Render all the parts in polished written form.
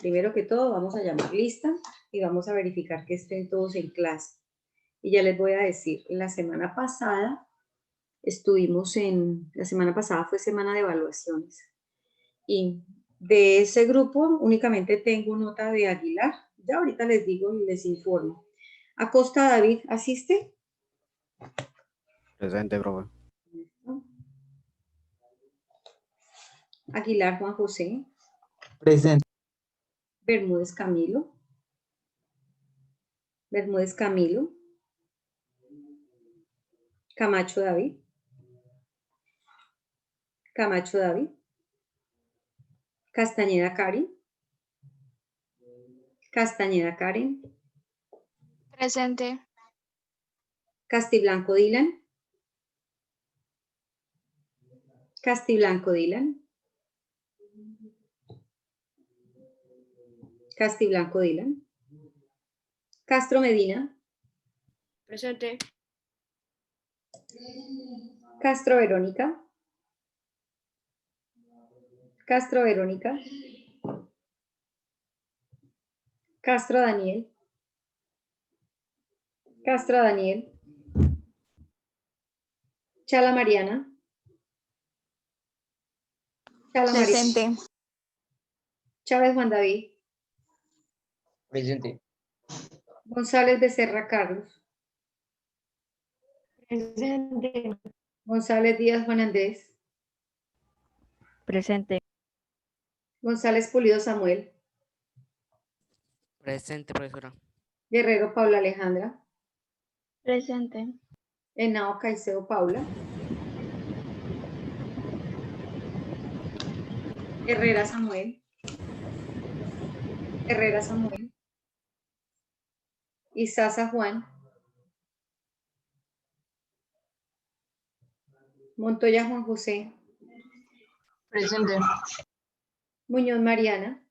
Primero que todo, vamos a llamar lista y vamos a verificar que estén todos en clase. Y ya les voy a decir, la semana pasada fue semana de evaluaciones. Y de ese grupo únicamente tengo nota de Aguilar. Ya ahorita les digo y les informo. Acosta David, ¿asiste? Presente, profe. Aguilar Juan José. Presente. Bermúdez Camilo. Bermúdez Camilo. Camacho David. Camacho David. Castañeda Karen. Castañeda Karen. Presente. Castiblanco Dylan. Castiblanco Dylan. Castiblanco Dylan. Castro Medina. Presente. Castro Verónica. Castro Verónica. Castro Daniel. Castro Daniel. Chala Mariana. Chala Mariana. Presente. Chávez Juan David. Presente. González Becerra Carlos. Presente. González Díaz Juan Andrés. Presente. González Pulido Samuel. Presente, profesora. Guerrero Paula Alejandra. Presente. Henao Caicedo Paula. Herrera Samuel. Herrera Samuel. Izaza Juan. Montoya Juan José. Presente. Muñoz Mariana.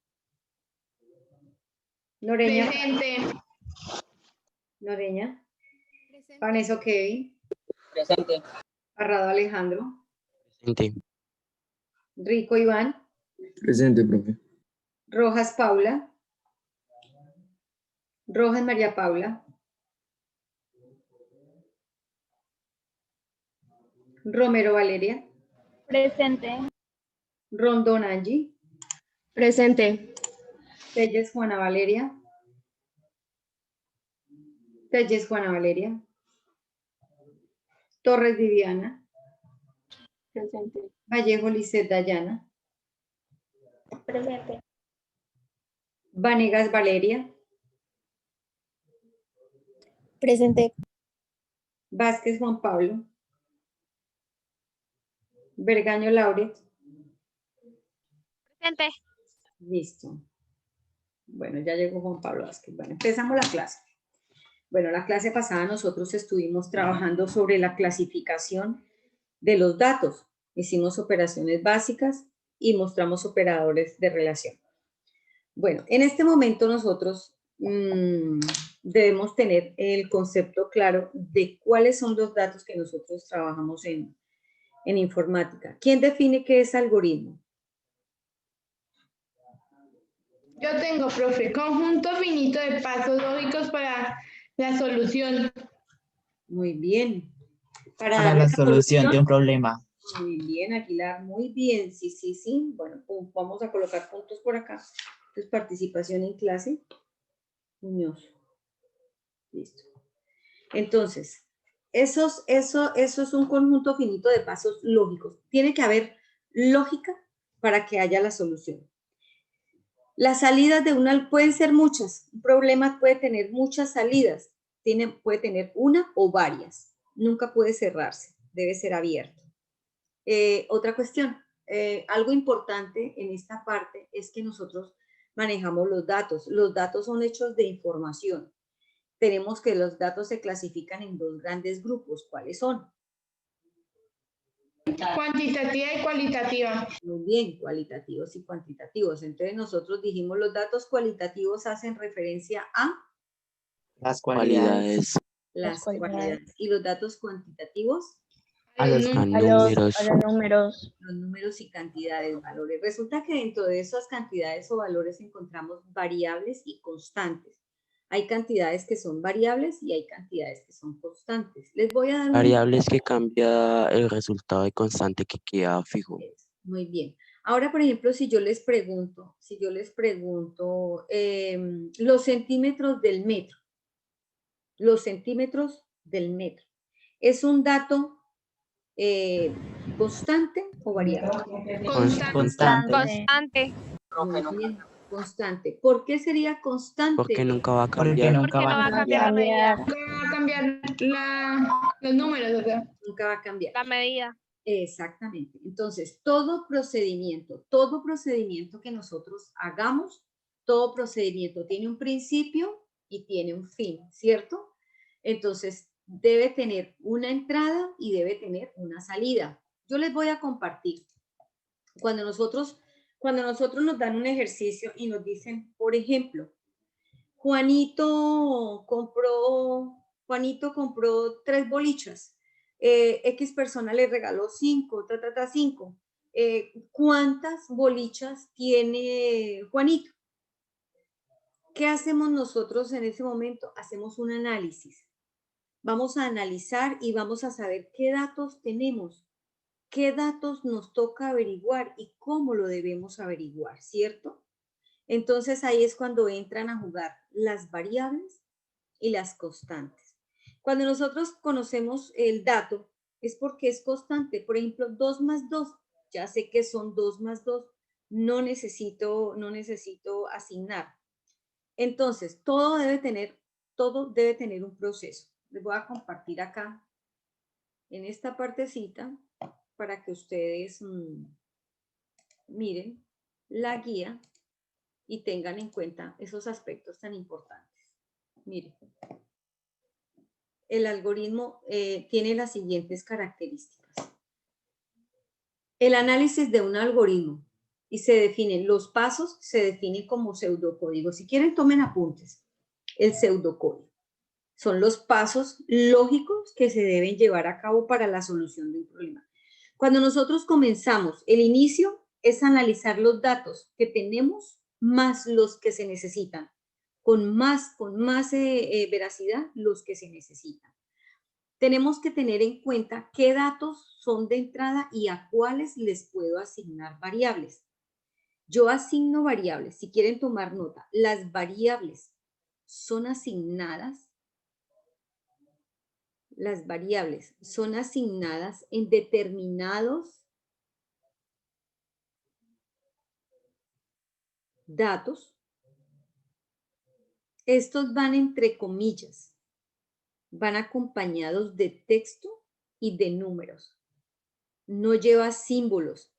Noreña. Presente. Noreña. Paneso Kevin. Presente. Parrado Alejandro. Presente. Rico Iván. Presente, profe. Rojas Paula. Rojas María Paula. Romero Valeria. Presente. Rondón Angie. Presente. Telles Juana Valeria. Telles Juana Valeria. Torres Viviana. Presente. Vallejo Lisset Dayana. Presente. Vanegas Valeria. Presente. Vázquez Juan Pablo. Vergaño Lauret. Presente. Listo. Bueno, ya llegó Juan Pablo Vázquez. Bueno, empezamos la clase. Bueno, la clase pasada nosotros estuvimos trabajando sobre la clasificación de los datos. Hicimos operaciones básicas y mostramos operadores de relación. Bueno, en este momento nosotros debemos tener el concepto claro de cuáles son los datos que nosotros trabajamos en informática. ¿Quién define qué es algoritmo? Yo tengo, profe, conjunto finito de pasos lógicos para la solución. Muy bien. Para darle la solución de un problema. Muy bien, Aguilar, muy bien. Sí, sí, sí. Bueno, vamos a colocar puntos por acá. Entonces, participación en clase. Muñoz. Listo. Entonces, eso es un conjunto finito de pasos lógicos. Tiene que haber lógica para que haya la solución. Las salidas de una pueden ser muchas. Un problema puede tener muchas salidas. Puede tener una o varias. Nunca puede cerrarse. Debe ser abierto. Otra cuestión. Algo importante en esta parte es que nosotros manejamos los datos. Los datos son hechos de información. Tenemos que los datos se clasifican en dos grandes grupos. ¿Cuáles son? Cuantitativa y cualitativa. Muy bien, cualitativos y cuantitativos. Entonces nosotros dijimos los datos cualitativos hacen referencia a Las cualidades. las cualidades. ¿Y los datos cuantitativos? A los Num- números. A los números. Los números y cantidades, valores. Resulta que dentro de esas cantidades o valores encontramos variables y constantes. Hay cantidades que son variables y hay cantidades que son constantes. Les voy a dar un Variables que cambia el resultado de constante que queda fijo. Muy bien. Ahora, por ejemplo, si yo les pregunto, los centímetros del metro, ¿es un dato constante o variable? Constante. Constante. Constante. Muy bien, constante. ¿Por qué sería constante? Porque nunca va a Porque cambiar. nunca Porque no va a cambiar la medida. Nunca va a cambiar los números, o sea. Nunca va a cambiar. La medida. Exactamente. Entonces, todo procedimiento que nosotros hagamos, todo procedimiento tiene un principio y tiene un fin, ¿cierto? Entonces, debe tener una entrada y debe tener una salida. Yo les voy a compartir. Cuando nosotros nos dan un ejercicio y nos dicen, por ejemplo, Juanito compró 3 bolichas. X persona le regaló 5, 5. ¿Cuántas bolichas tiene Juanito? ¿Qué hacemos nosotros en ese momento? Hacemos un análisis. Vamos a analizar y vamos a saber qué datos tenemos, qué datos nos toca averiguar y cómo lo debemos averiguar, ¿cierto? Entonces ahí es cuando entran a jugar las variables y las constantes. Cuando nosotros conocemos el dato, es porque es constante. Por ejemplo, 2 más 2, ya sé que son 2 más 2, no necesito asignar. Entonces, todo debe tener un proceso. Les voy a compartir acá, en esta partecita, para que ustedes miren la guía y tengan en cuenta esos aspectos tan importantes. Miren, el algoritmo tiene las siguientes características. El análisis de un algoritmo y se definen los pasos, se definen como pseudocódigo. Si quieren, tomen apuntes. El pseudocódigo son los pasos lógicos que se deben llevar a cabo para la solución de un problema. Cuando nosotros comenzamos, el inicio es analizar los datos que tenemos más los que se necesitan, con más veracidad los que se necesitan. Tenemos que tener en cuenta qué datos son de entrada y a cuáles les puedo asignar variables. Yo asigno variables, si quieren tomar nota, las variables son asignadas. Las variables son asignadas en determinados datos. Estos van entre comillas, van acompañados de texto y de números. No lleva símbolos,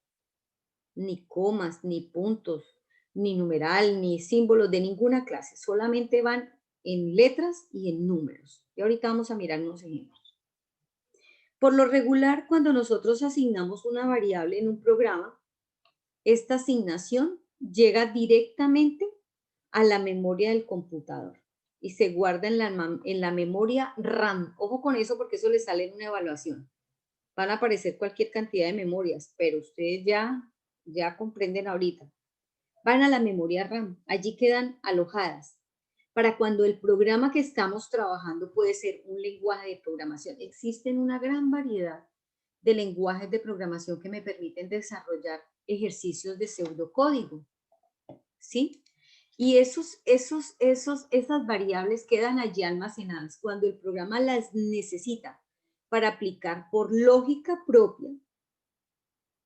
ni comas, ni puntos, ni numeral, ni símbolos de ninguna clase. Solamente van en letras y en números. Y ahorita vamos a mirar unos ejemplos. Por lo regular, cuando nosotros asignamos una variable en un programa, esta asignación llega directamente a la memoria del computador y se guarda en la memoria RAM. Ojo con eso porque eso les sale en una evaluación. Van a aparecer cualquier cantidad de memorias, pero ustedes ya comprenden ahorita. Van a la memoria RAM, allí quedan alojadas. Para cuando el programa que estamos trabajando puede ser un lenguaje de programación. Existen una gran variedad de lenguajes de programación que me permiten desarrollar ejercicios de pseudocódigo, ¿sí? Y esas variables quedan allí almacenadas cuando el programa las necesita para aplicar por lógica propia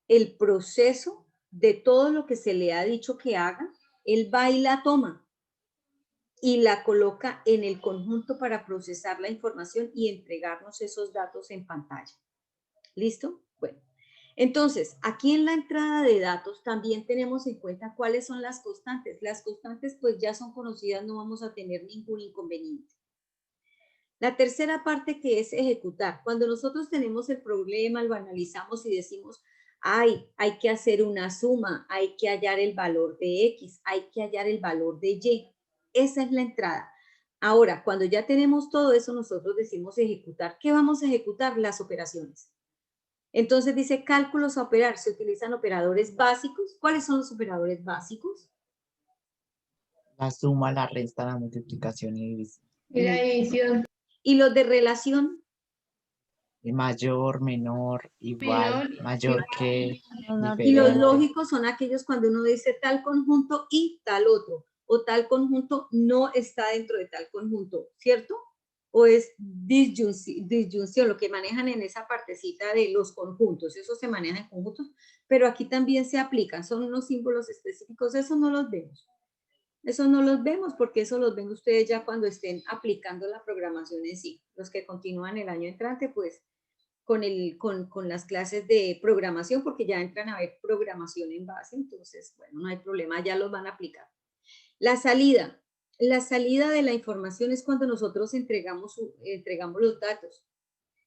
el proceso de todo lo que se le ha dicho que haga. Él va y la toma y la coloca en el conjunto para procesar la información y entregarnos esos datos en pantalla. ¿Listo? Bueno, entonces, aquí en la entrada de datos también tenemos en cuenta cuáles son las constantes. Las constantes pues ya son conocidas, no vamos a tener ningún inconveniente. La tercera parte que es ejecutar. Cuando nosotros tenemos el problema, lo analizamos y decimos, hay que hacer una suma, hay que hallar el valor de X, hay que hallar el valor de Y. Esa es la entrada. Ahora, cuando ya tenemos todo eso, nosotros decimos ejecutar. ¿Qué vamos a ejecutar? Las operaciones. Entonces dice cálculos a operar, se utilizan operadores básicos. ¿Cuáles son los operadores básicos? La suma, la resta, la multiplicación y división. Y la división. ¿Y los de relación? Mayor, menor, igual, Menor. mayor que, Y los diferente. lógicos son aquellos cuando uno dice tal conjunto y tal otro, o tal conjunto no está dentro de tal conjunto, ¿cierto? O es disyunción, lo que manejan en esa partecita de los conjuntos, eso se maneja en conjuntos, pero aquí también se aplican, son unos símbolos específicos, eso no los vemos. Eso no los vemos porque eso los ven ustedes ya cuando estén aplicando la programación en sí. Los que continúan el año entrante, pues con las clases de programación, porque ya entran a ver programación en base, entonces, bueno, no hay problema, ya los van a aplicar. La salida de la información es cuando nosotros entregamos los datos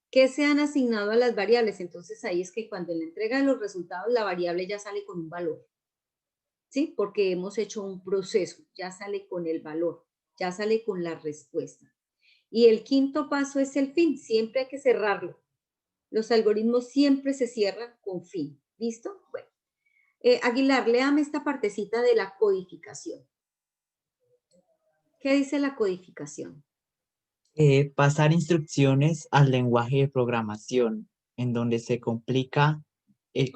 que se han asignado a las variables, entonces ahí es que cuando le entregan los resultados, la variable ya sale con un valor, ¿sí? Porque hemos hecho un proceso, ya sale con el valor, ya sale con la respuesta. Y el quinto paso es el fin, siempre hay que cerrarlo. Los algoritmos siempre se cierran con fin. ¿Listo? Bueno. Aguilar, léame esta partecita de la codificación. ¿Qué dice la codificación? Pasar instrucciones al lenguaje de programación, en donde se complica el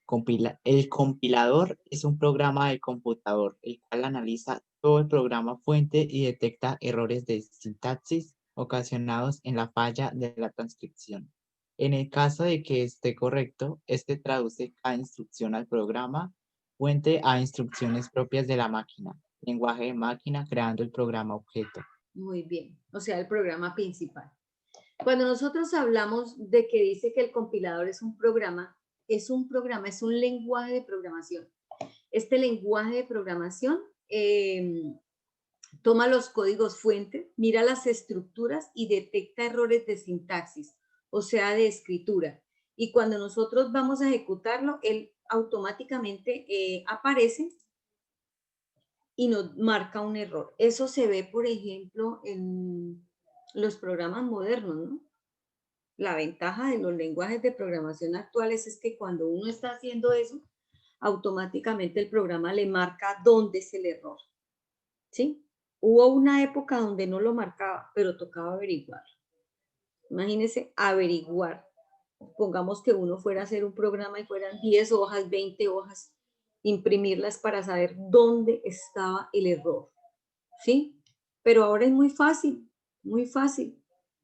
compilador es un programa de computador, el cual analiza todo el programa fuente y detecta errores de sintaxis ocasionados en la falla de la transcripción. En el caso de que esté correcto, este traduce cada instrucción al programa fuente a instrucciones propias de la máquina, lenguaje de máquina, creando el programa objeto. Muy bien, o sea, el programa principal. Cuando nosotros hablamos de que dice que el compilador es un programa, es un lenguaje de programación. Este lenguaje de programación toma los códigos fuente, mira las estructuras y detecta errores de sintaxis, o sea, de escritura. Y cuando nosotros vamos a ejecutarlo, él automáticamente aparece y nos marca un error. Eso se ve, por ejemplo, en los programas modernos, ¿no? La ventaja de los lenguajes de programación actuales es que cuando uno está haciendo eso, automáticamente el programa le marca dónde es el error, ¿sí? Hubo una época donde no lo marcaba, pero tocaba averiguar. Imagínense averiguar. Pongamos que uno fuera a hacer un programa y fueran 10 hojas, 20 hojas, imprimirlas para saber dónde estaba el error, ¿sí? Pero ahora es muy fácil,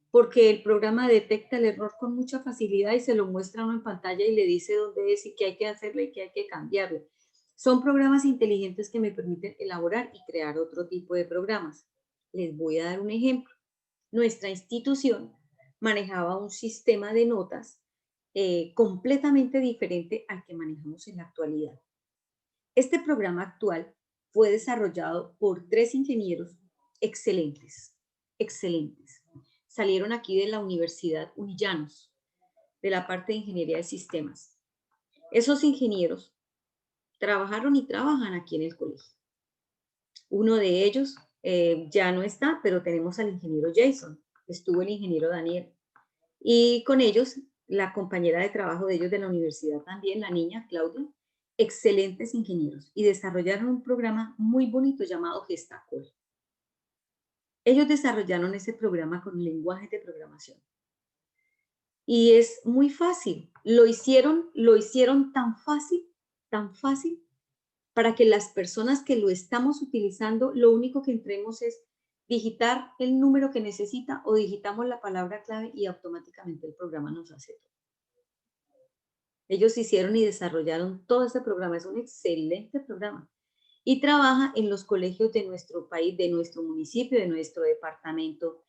porque el programa detecta el error con mucha facilidad y se lo muestra a uno en pantalla y le dice dónde es y qué hay que hacerle y qué hay que cambiarle. Son programas inteligentes que me permiten elaborar y crear otro tipo de programas. Les voy a dar un ejemplo. Nuestra institución manejaba un sistema de notas completamente diferente al que manejamos en la actualidad. Este programa actual fue desarrollado por 3 ingenieros excelentes. Salieron aquí de la Universidad Unillanos, de la parte de Ingeniería de Sistemas. Esos ingenieros trabajaron y trabajan aquí en el colegio. Uno de ellos ya no está, pero tenemos al ingeniero Jason, estuvo el ingeniero Daniel. Y con ellos, la compañera de trabajo de ellos de la universidad también, la niña Claudia, excelentes ingenieros y desarrollaron un programa muy bonito llamado Gestacol. Ellos desarrollaron ese programa con lenguajes de programación. Y es muy fácil. Lo hicieron tan fácil, para que las personas que lo estamos utilizando, lo único que entremos es digitar el número que necesita o digitamos la palabra clave y automáticamente el programa nos hace todo. Ellos hicieron y desarrollaron todo este programa. Es un excelente programa. Y trabaja en los colegios de nuestro país, de nuestro municipio, de nuestro departamento.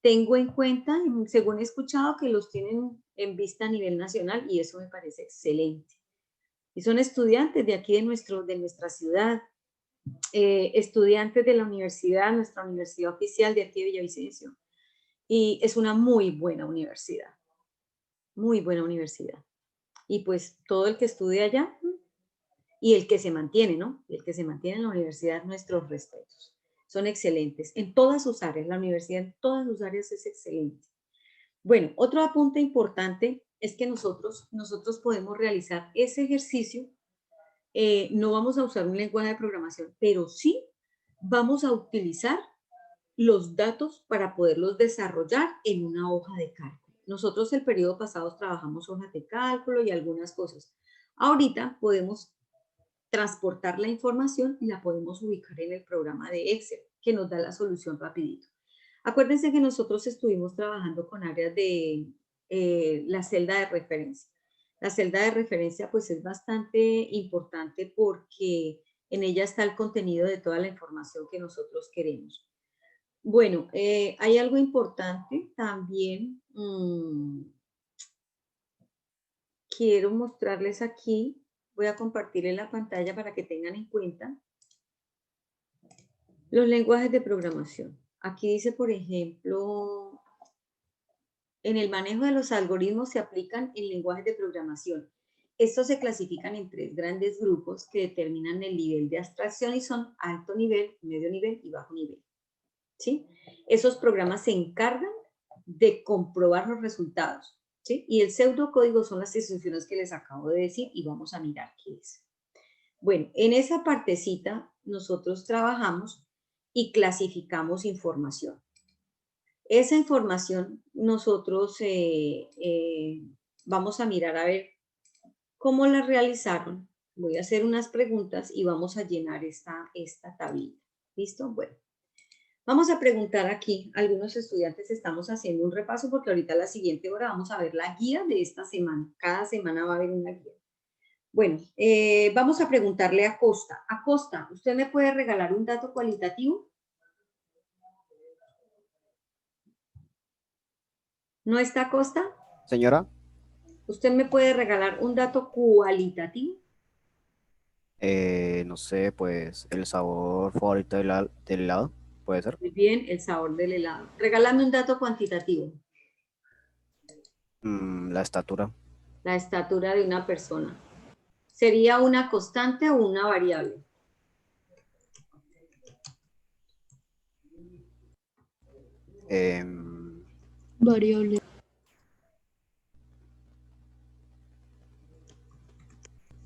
Tengo en cuenta, según he escuchado, que los tienen en vista a nivel nacional y eso me parece excelente. Y son estudiantes de aquí de nuestra ciudad, estudiantes de la universidad, nuestra universidad oficial de aquí de Villavicencio. Y es una muy buena universidad. Muy buena universidad. Y pues todo el que estudia allá y el que se mantiene, ¿no? El que se mantiene en la universidad, nuestros respetos. Son excelentes en todas sus áreas. La universidad en todas sus áreas es excelente. Bueno, otro apunte importante es que nosotros podemos realizar ese ejercicio. No vamos a usar un lenguaje de programación, pero sí vamos a utilizar los datos para poderlos desarrollar en una hoja de cálculo. Nosotros el periodo pasado trabajamos hojas de cálculo y algunas cosas. Ahorita podemos transportar la información y la podemos ubicar en el programa de Excel, que nos da la solución rapidito. Acuérdense que nosotros estuvimos trabajando con áreas de la celda de referencia. La celda de referencia pues es bastante importante porque en ella está el contenido de toda la información que nosotros queremos. Bueno, hay algo importante también. Quiero mostrarles aquí. Voy a compartir en la pantalla para que tengan en cuenta los lenguajes de programación. Aquí dice, por ejemplo, en el manejo de los algoritmos se aplican en lenguajes de programación. Estos se clasifican en 3 grandes grupos que determinan el nivel de abstracción y son alto nivel, medio nivel y bajo nivel. ¿Sí? Esos programas se encargan de comprobar los resultados. ¿Sí? Y el pseudocódigo son las instrucciones que les acabo de decir y vamos a mirar qué es. Bueno, en esa partecita nosotros trabajamos y clasificamos información. Esa información nosotros vamos a mirar a ver cómo la realizaron. Voy a hacer unas preguntas y vamos a llenar esta tablita. ¿Listo? Bueno. Vamos a preguntar aquí, algunos estudiantes estamos haciendo un repaso porque ahorita a la siguiente hora vamos a ver la guía de esta semana. Cada semana va a haber una guía. Bueno, vamos a preguntarle a Costa. A Costa, ¿usted me puede regalar un dato cualitativo? ¿No está Costa? Señora, ¿Usted me puede regalar un dato cualitativo? no sé, pues el sabor favorito del helado, puede ser. Muy bien, el sabor del helado. Regálame un dato cuantitativo. La estatura, La estatura de una persona. ¿Sería una constante o una variable? Variable.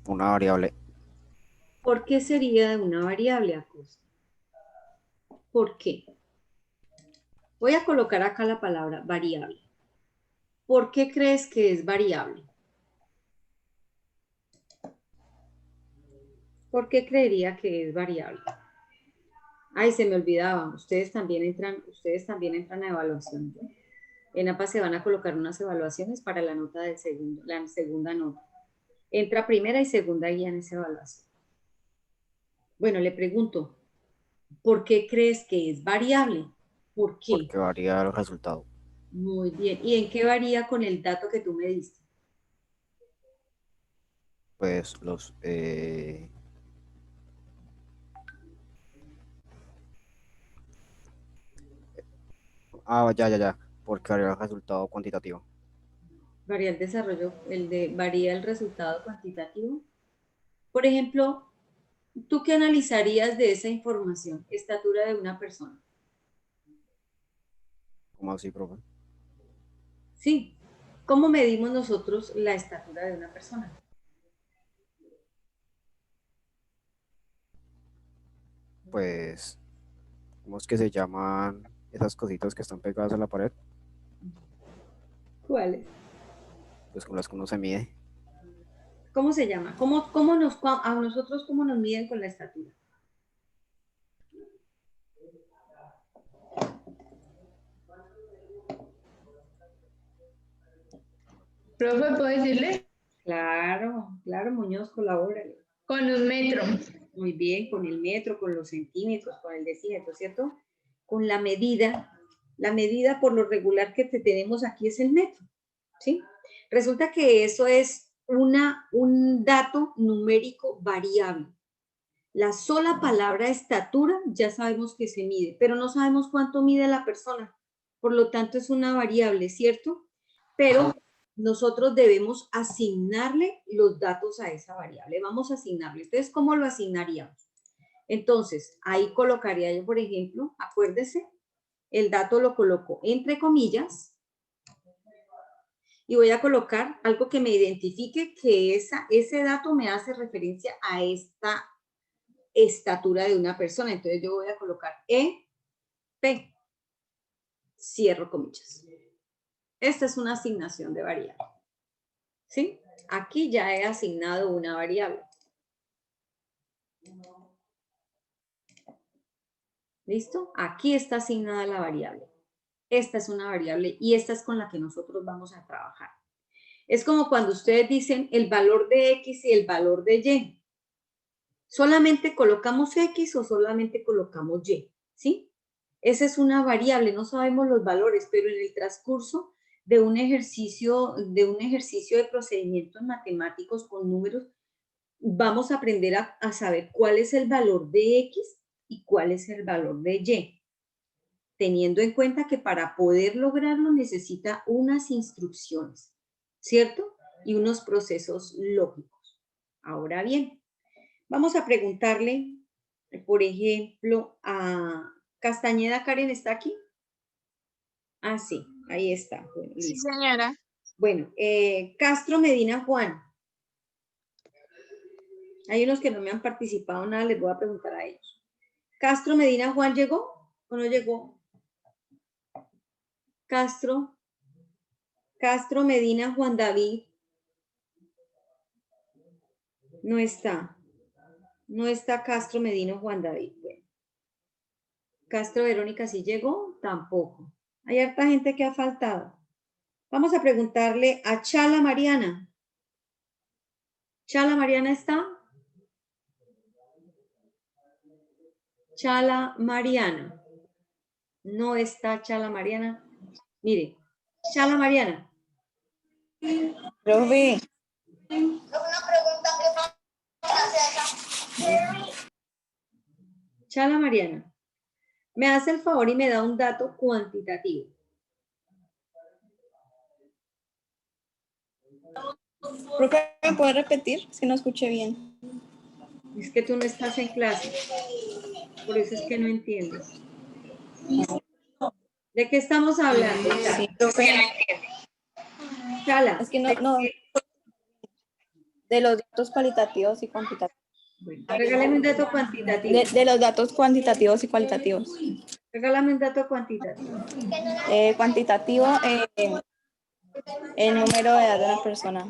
una variable. ¿Por qué sería una variable, Acosta? ¿Por qué? Voy a colocar acá la palabra variable. ¿Por qué crees que es variable? ¿Por qué creería que es variable? Ay, se me olvidaba, ustedes también entran a evaluación. En APA se van a colocar unas evaluaciones para la nota del segundo, la segunda nota. Entra primera y segunda guía en esa evaluación. Bueno, le pregunto, ¿por qué crees que es variable? ¿Por qué? Porque varía el resultado. Muy bien. ¿Y en qué varía con el dato que tú me diste? Pues ya. Porque varía el resultado cuantitativo. Varía el desarrollo, varía el resultado cuantitativo. Por ejemplo, ¿tú qué analizarías de esa información? Estatura de una persona. ¿Cómo así, profe? Sí. ¿Cómo medimos nosotros la estatura de una persona? Pues, ¿cómo es que se llaman esas cositas que están pegadas a la pared? ¿Cuáles? Pues con las que uno se mide. ¿Cómo se llama? A nosotros cómo nos miden con la estatura? Profe, ¿puedo decirle? Claro, claro, Muñoz, colabórale. Con un metro. Muy bien, con el metro, con los centímetros, con el decímetro, ¿cierto? Con la medida por lo regular que tenemos aquí es el metro, ¿sí? Resulta que eso es un dato numérico variable. La sola palabra estatura ya sabemos que se mide, pero no sabemos cuánto mide la persona. Por lo tanto, es una variable, ¿cierto? Pero nosotros debemos asignarle los datos a esa variable. Vamos a asignarle. Entonces, ¿cómo lo asignaríamos? Entonces, ahí colocaría yo, por ejemplo, acuérdese, el dato lo coloco entre comillas y voy a colocar algo que me identifique que ese dato me hace referencia a esta estatura de una persona. Entonces yo voy a colocar EP, cierro comillas. Esta es una asignación de variable. ¿Sí? Aquí ya he asignado una variable. ¿Listo? Aquí está asignada la variable. Esta es una variable y esta es con la que nosotros vamos a trabajar. Es como cuando ustedes dicen el valor de X y el valor de Y. ¿Solamente colocamos X o solamente colocamos Y? ¿Sí? Esa es una variable, no sabemos los valores, pero en el transcurso de un ejercicio de procedimientos matemáticos con números, vamos a aprender a saber cuál es el valor de X y cuál es el valor de Y, teniendo en cuenta que para poder lograrlo necesita unas instrucciones, ¿cierto? Y unos procesos lógicos. Ahora bien, vamos a preguntarle, por ejemplo, a Castañeda. Karen, ¿está aquí? Ah, sí, ahí está. Bueno, Sí, listo. señora. Bueno, Castro Medina Juan. Hay unos que no me han participado nada, les voy a preguntar a ellos. ¿Castro Medina Juan llegó o no llegó? Castro Medina Juan David. No está. No está Castro Medina Juan David. Bueno. Castro Verónica, ¿sí llegó? Tampoco. Hay harta gente que ha faltado. Vamos a preguntarle a Chala Mariana. ¿Chala Mariana está? Chala Mariana. No está Chala Mariana. Mire, Chala Mariana. Profe, Chala Mariana. Me hace el favor y me da un dato cuantitativo. profe, ¿me puede repetir? Si no escuché bien. Es que tú no estás en clase. Por eso es que no entiendes. ¿De qué estamos hablando? Sí, profe. Chala. Es que no, de los datos cualitativos y cuantitativos. Bueno, regálame un dato cuantitativo. De los datos cuantitativos y cualitativos. Regálame un dato cuantitativo. Cuantitativo, el número de edad de una persona.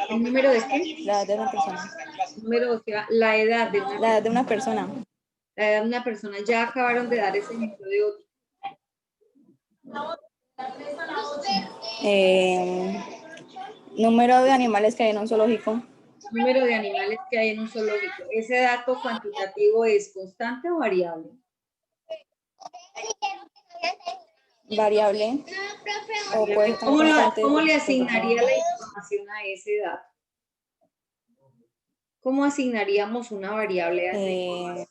¿El número de qué? La edad de una persona. Número, o sea, la edad de una La edad de una persona. La edad de una persona. Ya acabaron de dar ese ejemplo de otro. Número de animales que hay en un zoológico. Número de animales que hay en un zoológico. ¿Ese dato cuantitativo es constante o variable? Variable. O puede estar ¿Cómo constante. le asignaría la información a ese dato? ¿Cómo asignaríamos una variable a esa información?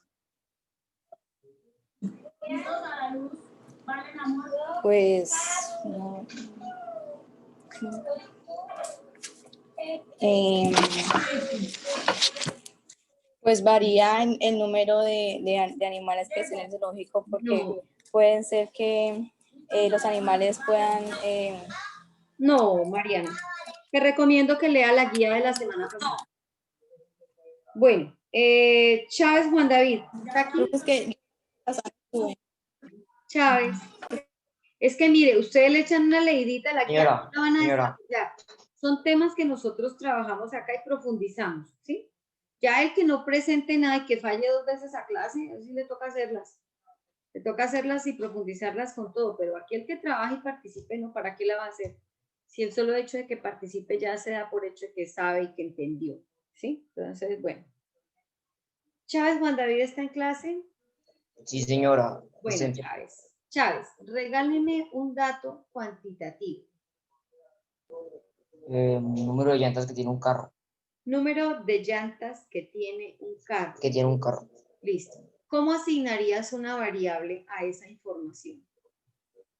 Pues no. Pues varía en el número de animales que estén en el zoológico, porque No. pueden ser que los animales puedan... No, Mariana. Te recomiendo que lea la guía de la semana pasada. Bueno, Chávez Juan David. ¿Está aquí? creo que es que... Chávez. Es que mire, ustedes le echan una leidita a la guía, Señora, no van a señora. desarrollar. Son temas que nosotros trabajamos acá y profundizamos, ¿sí? Ya el que no presente nada y que falle 2 veces a clase, así le toca hacerlas. Le toca hacerlas y profundizarlas con todo, pero aquí el que trabaja y participe, ¿no? ¿Para qué la va a hacer? Si el solo hecho de que participe ya se da por hecho de que sabe y que entendió, ¿sí? Entonces, bueno. Chávez Juan David está en clase. Sí, señora. Bueno, Presente. Chávez, regáleme un dato cuantitativo. Número de llantas que tiene un carro. Número de llantas que tiene un carro. Que tiene un carro. Listo. ¿Cómo asignarías una variable a esa información?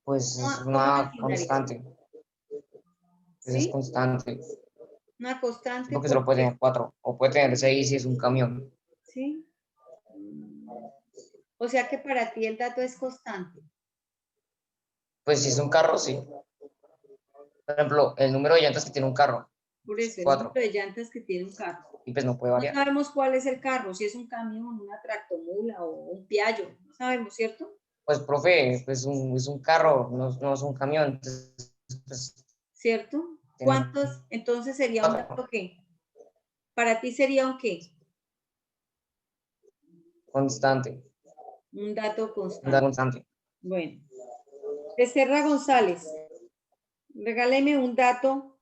Pues es ¿Cómo una asignarías? constante. ¿Sí? Es constante. Una constante. Porque se lo puede tener 4. O puede tener 6 si es un camión. ¿Sí? O sea que para ti el dato es constante. Pues si es un carro, sí. Por ejemplo, el número de llantas que tiene un carro. Por eso, el 4. número de llantas que tiene un carro. Y pues no puede No variar. sabemos cuál es el carro, si es un camión, una tractomula o un Piaggio. No sabemos, ¿cierto? Pues, profe, pues es un carro, no es un camión. Entonces, pues, ¿Cierto? tiene ¿Cuántos? Entonces sería un 4. dato qué. Para ti sería un qué. Constante. Un dato Un constante. dato constante. Bueno. Becerra González, regáleme un dato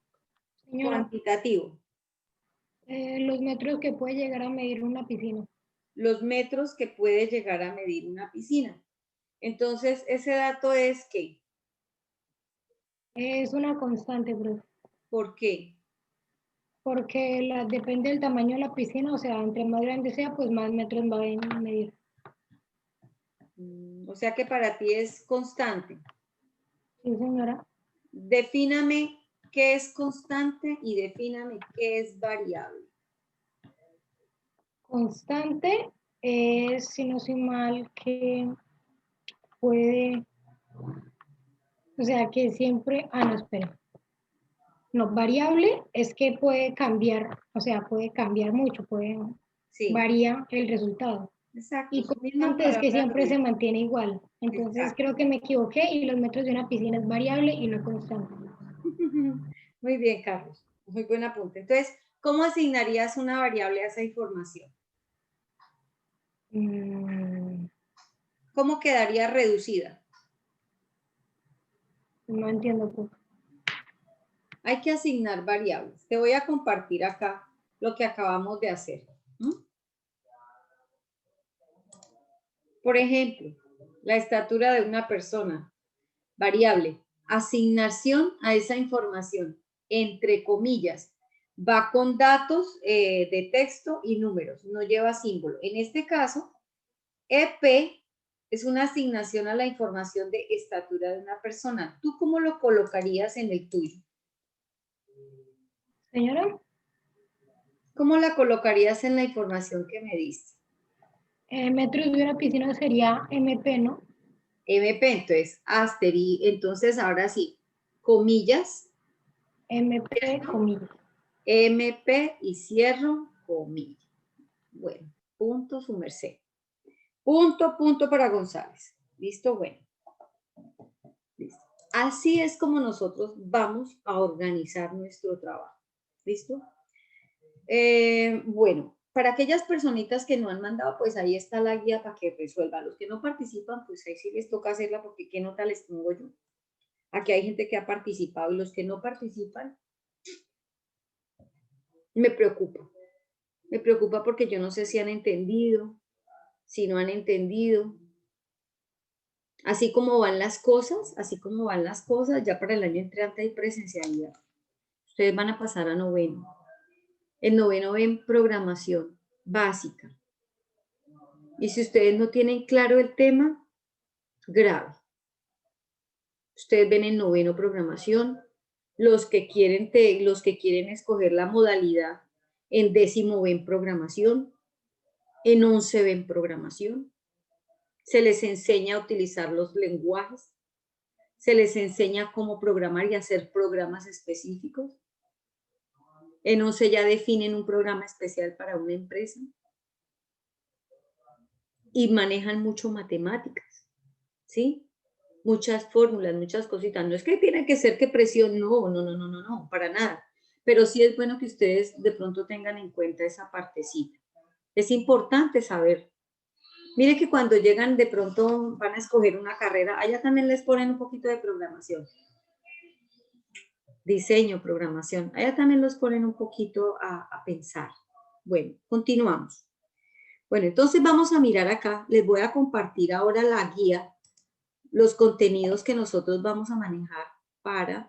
Señora, cuantitativo. los metros que puede llegar a medir una piscina. Los metros que puede llegar a medir una piscina. Entonces, ese dato es ¿qué? Es una constante, profe, ¿Por qué? porque depende del tamaño de la piscina, o sea, entre más grande sea, pues más metros va a medir. O sea que para ti es constante. Sí, señora. Defíname qué es constante y defíname qué es variable. Constante es, si no soy mal, que puede, o sea, que siempre, no, espera. No, variable es que puede cambiar, o sea, puede cambiar mucho, Sí, varía el resultado. exacto. Y Su misma constante es que palabra siempre lo se dice. mantiene igual. Entonces Exacto. creo que me equivoqué y los metros de una piscina es variable y no constante. Muy bien, Carlos. Muy buen apunte. Entonces, ¿cómo asignarías una variable a esa información? ¿Cómo quedaría reducida? No entiendo. Pues. Hay que asignar variables. Te voy a compartir acá lo que acabamos de hacer. Por ejemplo, la estatura de una persona. Variable. Asignación a esa información, entre comillas. Va con datos de texto y números. No lleva símbolo. En este caso, EP es una asignación a la información de estatura de una persona. ¿Tú cómo lo colocarías en el tuyo? Señora, ¿Cómo la colocarías en la información que me diste? metros de una piscina sería MP, ¿no? MP, entonces, entonces ahora sí, comillas, MP, comillas. MP y cierro, comillas. Bueno, punto su merced. Punto para González. ¿Listo? Bueno. Listo. Así es como nosotros vamos a organizar nuestro trabajo. ¿Listo? Bueno, para aquellas personitas que no han mandado, pues ahí está la guía para que resuelvan. Los que no participan, pues ahí sí les toca hacerla porque qué nota les pongo yo. Aquí hay gente que ha participado y los que no participan, me preocupa. Me preocupa porque yo no sé si han entendido, si no han entendido. Así como van las cosas, ya para el año entrante hay presencialidad. Ustedes van a pasar a noveno. El noveno ven programación básica. Y si ustedes no tienen claro el tema, grave. Ustedes ven en noveno programación, los que quieren escoger la modalidad, en décimo ven programación, en 11 ven programación. Se les enseña a utilizar los lenguajes, se les enseña cómo programar y hacer programas específicos. En 11 ya definen un programa especial para una empresa y manejan mucho matemáticas, ¿sí? Muchas fórmulas, muchas cositas. No es que tiene que ser que presión, no, para nada. Pero sí es bueno que ustedes de pronto tengan en cuenta esa partecita. Es importante saber. Mire que cuando llegan de pronto van a escoger una carrera, allá también les ponen un poquito de programación. Diseño, programación. Allá también los ponen un poquito a pensar. Bueno, continuamos. Bueno, entonces vamos a mirar acá. Les voy a compartir ahora la guía, los contenidos que nosotros vamos a manejar para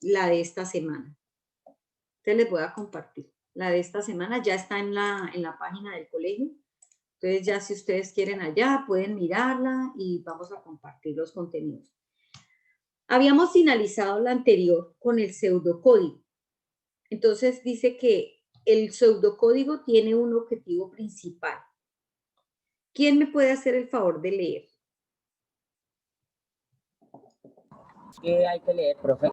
la de esta semana. Entonces les voy a compartir. La de esta semana ya está en la página del colegio. Entonces ya si ustedes quieren allá, pueden mirarla y vamos a compartir los contenidos. Habíamos finalizado la anterior con el pseudocódigo. Entonces dice que el pseudocódigo tiene un objetivo principal. ¿Quién me puede hacer el favor de leer? ¿Qué hay que leer, profe?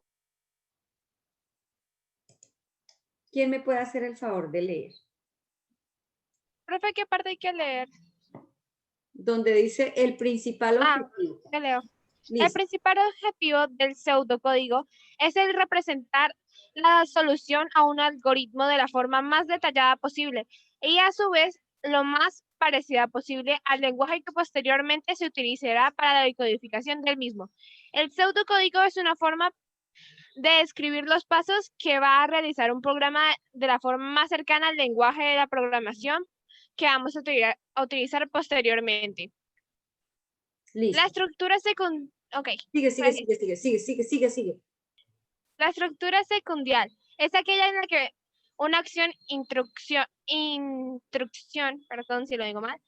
¿Quién me puede hacer el favor de leer? Profe, ¿qué parte hay que leer? Donde dice el principal objetivo. Te leo. El Listo. principal objetivo del pseudocódigo es el representar la solución a un algoritmo de la forma más detallada posible y a su vez lo más parecida posible al lenguaje que posteriormente se utilizará para la decodificación del mismo. El pseudocódigo es una forma de describir los pasos que va a realizar un programa de la forma más cercana al lenguaje de la programación que vamos a utilizar posteriormente. Listo. La estructura secundaria. Ok. Sigue. La estructura secundial es aquella en la que una acción perdón si lo digo mal,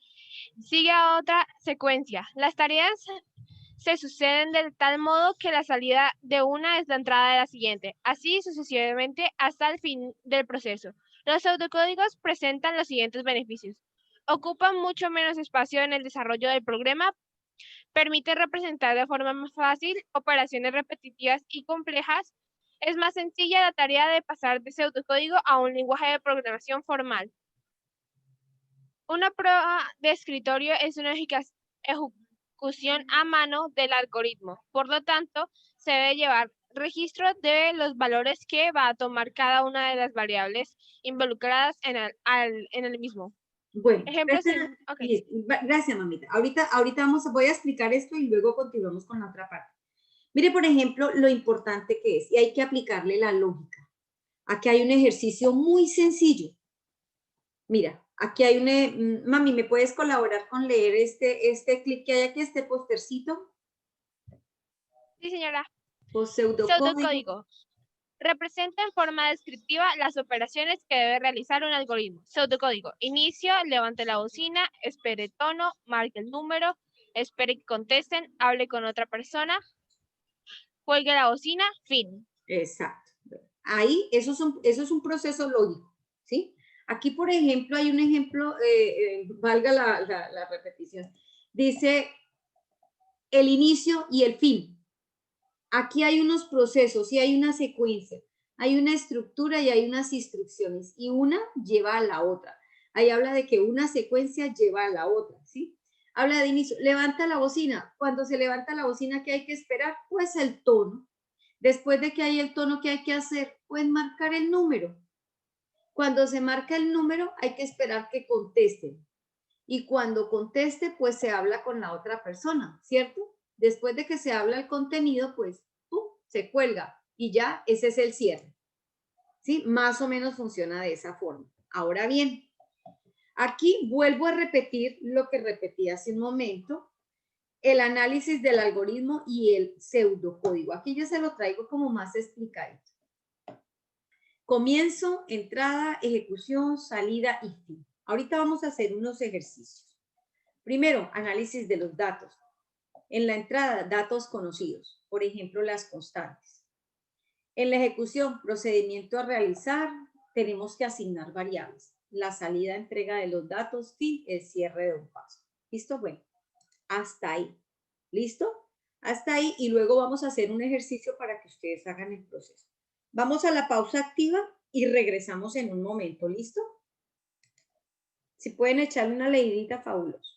sigue a otra secuencia. Las tareas se suceden de tal modo que la salida de una es la entrada de la siguiente, así sucesivamente hasta el fin del proceso. Los pseudocódigos presentan los siguientes beneficios. Ocupan mucho menos espacio en el desarrollo del programa, permite representar de forma más fácil operaciones repetitivas y complejas. Es más sencilla la tarea de pasar de pseudocódigo a un lenguaje de programación formal. Una prueba de escritorio es una ejecución a mano del algoritmo. Por lo tanto, se debe llevar registro de los valores que va a tomar cada una de las variables involucradas en el mismo. Bueno, Ejemplos gracias, mamita. Ahorita voy a explicar esto y luego continuamos con la otra parte. Mire, por ejemplo, lo importante que es, y hay que aplicarle la lógica. Aquí hay un ejercicio muy sencillo. Mira, aquí hay mami, ¿me puedes colaborar con leer este clip que hay aquí, este postercito? Sí, señora. Pseudocódigo. Representa en forma descriptiva las operaciones que debe realizar un algoritmo. Pseudocódigo. Inicio, levante la bocina, espere tono, marque el número, espere que contesten, hable con otra persona, cuelgue la bocina, fin. Exacto. Ahí, eso es un proceso lógico, ¿sí? Aquí, por ejemplo, hay un ejemplo, valga la repetición. Dice el inicio y el fin. Aquí hay unos procesos y hay una secuencia, hay una estructura y hay unas instrucciones y una lleva a la otra. Ahí habla de que una secuencia lleva a la otra, ¿sí? Habla de inicio, levanta la bocina. Cuando se levanta la bocina, ¿qué hay que esperar? Pues el tono. Después de que hay el tono, ¿qué hay que hacer? Pues marcar el número. Cuando se marca el número, hay que esperar que contesten. Y cuando conteste, pues se habla con la otra persona, ¿cierto? Después de que se habla el contenido, pues se cuelga y ya ese es el cierre. ¿Sí? Más o menos funciona de esa forma. Ahora bien, aquí vuelvo a repetir lo que repetí hace un momento, el análisis del algoritmo y el pseudocódigo. Aquí yo se lo traigo como más explicadito. Comienzo, entrada, ejecución, salida y fin. Ahorita vamos a hacer unos ejercicios. Primero, análisis de los datos. En la entrada, datos conocidos, por ejemplo, las constantes. En la ejecución, procedimiento a realizar, tenemos que asignar variables. La salida, entrega de los datos, fin, el cierre de un paso. ¿Listo? Bueno, hasta ahí. ¿Listo? Hasta ahí y luego vamos a hacer un ejercicio para que ustedes hagan el proceso. Vamos a la pausa activa y regresamos en un momento. ¿Listo? Si pueden echarle una leidita, fabuloso.